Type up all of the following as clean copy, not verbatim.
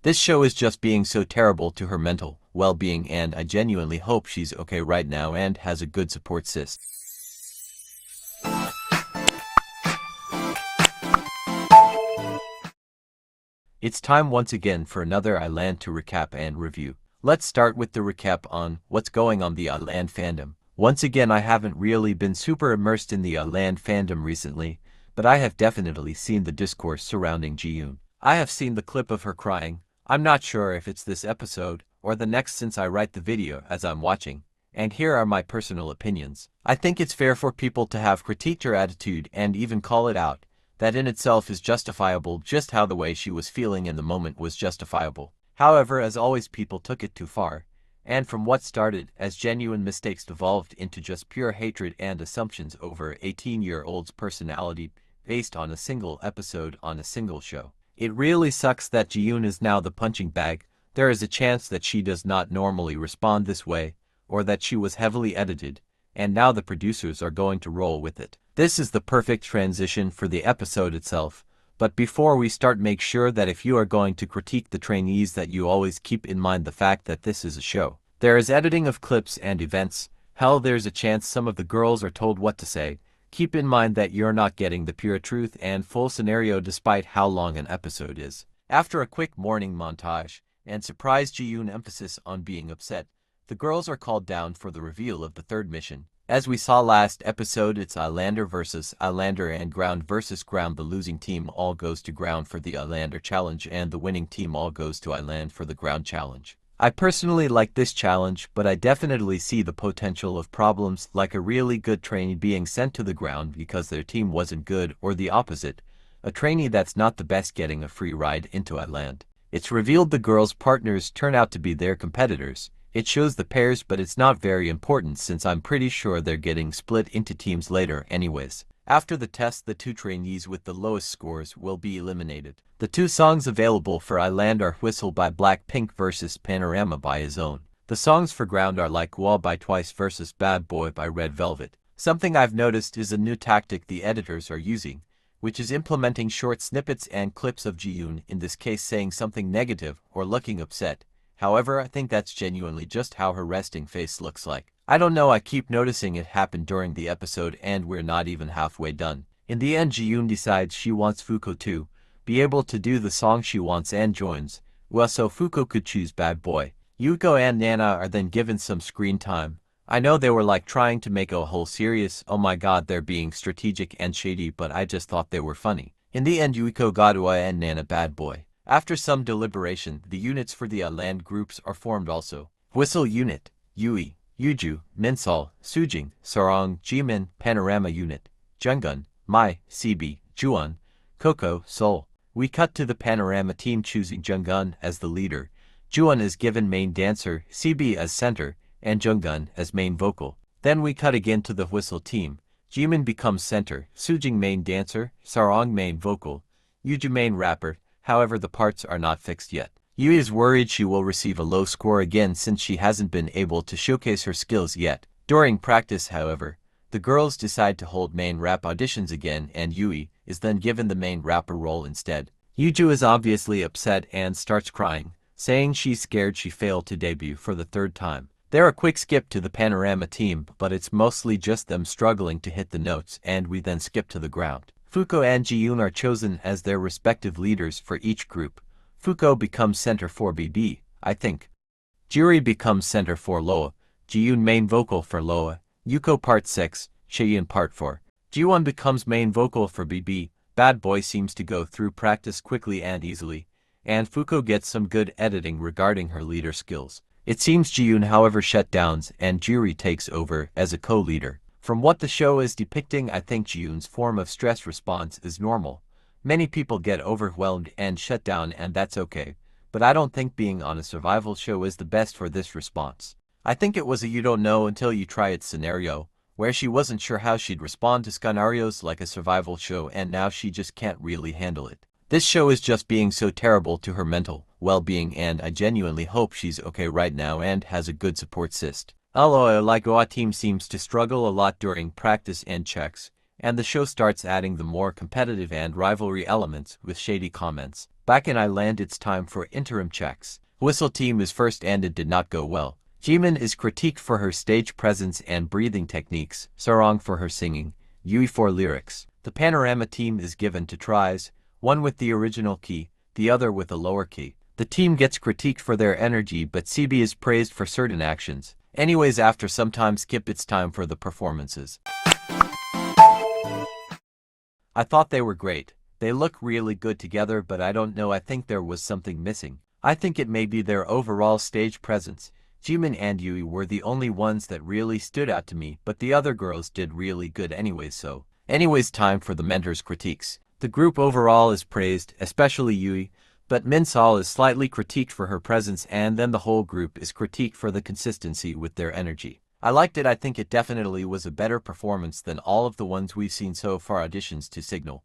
This show is just being so terrible to her mental well-being, and I genuinely hope she's okay right now and has a good support system. It's time once again for another iland to recap and review. Let's start with the recap on what's going on the iland fandom. Once again, I haven't really been super immersed in the iland fandom recently, but I have definitely seen the discourse surrounding Ji-yoon. I have seen the clip of her crying. I'm not sure if it's this episode or the next since I write the video as I'm watching, and here are my personal opinions. I think it's fair for people to have critiqued her attitude and even call it out. That in itself is justifiable, just how the way she was feeling in the moment was justifiable. However, as always, people took it too far, and from what started as genuine mistakes devolved into just pure hatred and assumptions over a 18-year-old's personality based on a single episode on a single show. It really sucks that Ji-yoon is now the punching bag. There is a chance that she does not normally respond this way, or that she was heavily edited, and now the producers are going to roll with it. This is the perfect transition for the episode itself, but before we start, make sure that if you are going to critique the trainees that you always keep in mind the fact that this is a show. There is editing of clips and events. Hell, there's a chance some of the girls are told what to say. Keep in mind that you're not getting the pure truth and full scenario despite how long an episode is. After a quick morning montage and surprise Ji-yoon emphasis on being upset, the girls are called down for the reveal of the third mission. As we saw last episode, it's Islander versus Islander and ground versus ground. The losing team all goes to ground for the Islander challenge and the winning team all goes to Island for the ground challenge. I personally like this challenge, but I definitely see the potential of problems like a really good trainee being sent to the ground because their team wasn't good, or the opposite, a trainee that's not the best getting a free ride into Iland. It's revealed the girls' partners turn out to be their competitors. It shows the pairs, but it's not very important since I'm pretty sure they're getting split into teams later anyways. After the test, the two trainees with the lowest scores will be eliminated. The two songs available for Iland are Whistle by BLACKPINK versus Panorama by His Own. The songs for ground are Like Wall by Twice versus Bad Boy by Red Velvet. Something I've noticed is a new tactic the editors are using, which is implementing short snippets and clips of Ji-yoon, in this case saying something negative or looking upset. However, I think that's genuinely just how her resting face looks like. I don't know, I keep noticing it happen during the episode and we're not even halfway done. In the end, Ji-yoon decides she wants Fuko to be able to do the song she wants and joins. Well, so Fuko could choose Bad Boy. Yuko and Nana are then given some screen time. I know they were like trying to make a whole series, oh my god, they're being strategic and shady, but I just thought they were funny. In the end, Yuko got Ua and Nana Bad Boy. After some deliberation, the units for the Iland groups are formed also. Whistle Unit, Yui, Yuju, Minsol, Sujing, Sarong, Jimin, Panorama Unit, Junggun, Mai, CB, Juan, Coco, Seoul. We cut to the Panorama team choosing Junggun as the leader. Juan is given main dancer, CB as center, and Junggun as main vocal. Then we cut again to the Whistle team. Jimin becomes center, Sujing main dancer, Sarong main vocal, Yuju main rapper. However, the parts are not fixed yet. Yui is worried she will receive a low score again since she hasn't been able to showcase her skills yet. During practice, however, the girls decide to hold main rap auditions again and Yui is then given the main rapper role instead. Yuju is obviously upset and starts crying, saying she's scared she failed to debut for the third time. There a quick skip to the Panorama team, but it's mostly just them struggling to hit the notes, and we then skip to the ground. Fuko and Ji-yoon are chosen as their respective leaders for each group. Fuko becomes center for BB, I think. Juri becomes center for Loa, Ji-yoon main vocal for Loa, Yuko part 6, Chaeyoon part 4. Jiwon becomes main vocal for BB, Bad Boy seems to go through practice quickly and easily, and Fuko gets some good editing regarding her leader skills. It seems Ji-yoon however shut downs and Juri takes over as a co-leader. From what the show is depicting, I think Ji-yoon's form of stress response is normal. Many people get overwhelmed and shut down, and that's okay, but I don't think being on a survival show is the best for this response. I think it was a you don't know until you try it scenario, where she wasn't sure how she'd respond to scenarios like a survival show and now she just can't really handle it. This show is just being so terrible to her mental well-being, and I genuinely hope she's okay right now and has a good support system. Although like our team seems to struggle a lot during practice and checks, and the show starts adding the more competitive and rivalry elements with shady comments. Back in Iland, it's time for interim checks. Whistle team is first and it did not go well. Jimin is critiqued for her stage presence and breathing techniques, Sarong for her singing, Yui for lyrics. The panorama team is given two tries, one with the original key, the other with a lower key. The team gets critiqued for their energy, but CB is praised for certain actions. Anyways, after some time skip, it's time for the performances. I thought they were great. They look really good together, but I don't know, I think there was something missing. I think it may be their overall stage presence. Jimin and Yui were the only ones that really stood out to me, but the other girls did really good anyways. Time for the mentors' critiques. The group overall is praised, especially Yui, but Minsol is slightly critiqued for her presence, and then the whole group is critiqued for the consistency with their energy. I liked it. I think it definitely was a better performance than all of the ones we've seen so far. Auditions to Signal.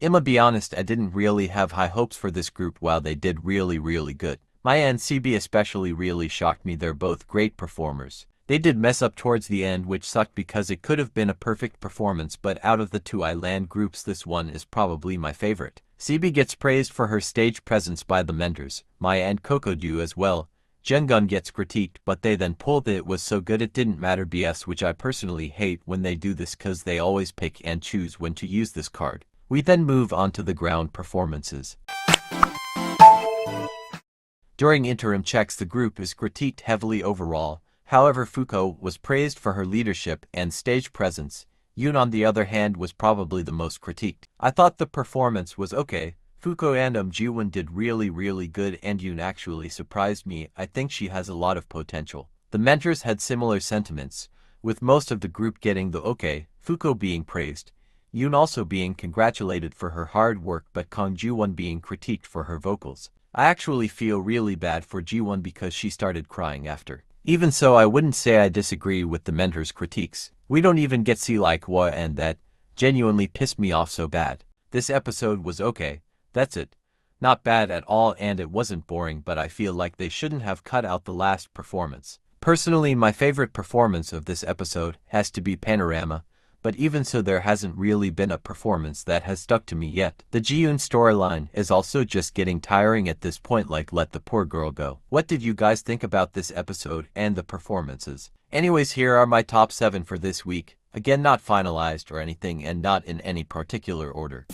I'ma be honest, I didn't really have high hopes for this group while they did really good. Maya and CB especially really shocked me. They're both great performers. They did mess up towards the end, which sucked because it could have been a perfect performance, but out of the two Iland groups, this one is probably my favorite. CB gets praised for her stage presence by the mentors. Maya and Coco do as well. Junggun gets critiqued, but they then pulled it was so good it didn't matter BS, which I personally hate when they do this cause they always pick and choose when to use this card. We then move on to the ground performances. During interim checks, the group is critiqued heavily overall. However, Fuko was praised for her leadership and stage presence. Yoon, on the other hand, was probably the most critiqued. I thought the performance was okay. Fuko and Jiwon did really good, and Yoon actually surprised me. I think she has a lot of potential. The mentors had similar sentiments, with most of the group getting the okay, Fuko being praised, Yoon also being congratulated for her hard work, but Kang Jiwon being critiqued for her vocals. I actually feel really bad for Jiwon because she started crying after. Even so, I wouldn't say I disagree with the mentors' critiques. We don't even get see like what, and that genuinely pissed me off so bad. This episode was okay. That's it. Not bad at all, and it wasn't boring, but I feel like they shouldn't have cut out the last performance. Personally, my favorite performance of this episode has to be Panorama, but even so, there hasn't really been a performance that has stuck to me yet. The Jiyoon storyline is also just getting tiring at this point, like let the poor girl go. What did you guys think about this episode and the performances? Anyways, here are my top 7 for this week. Again, not finalized or anything and not in any particular order.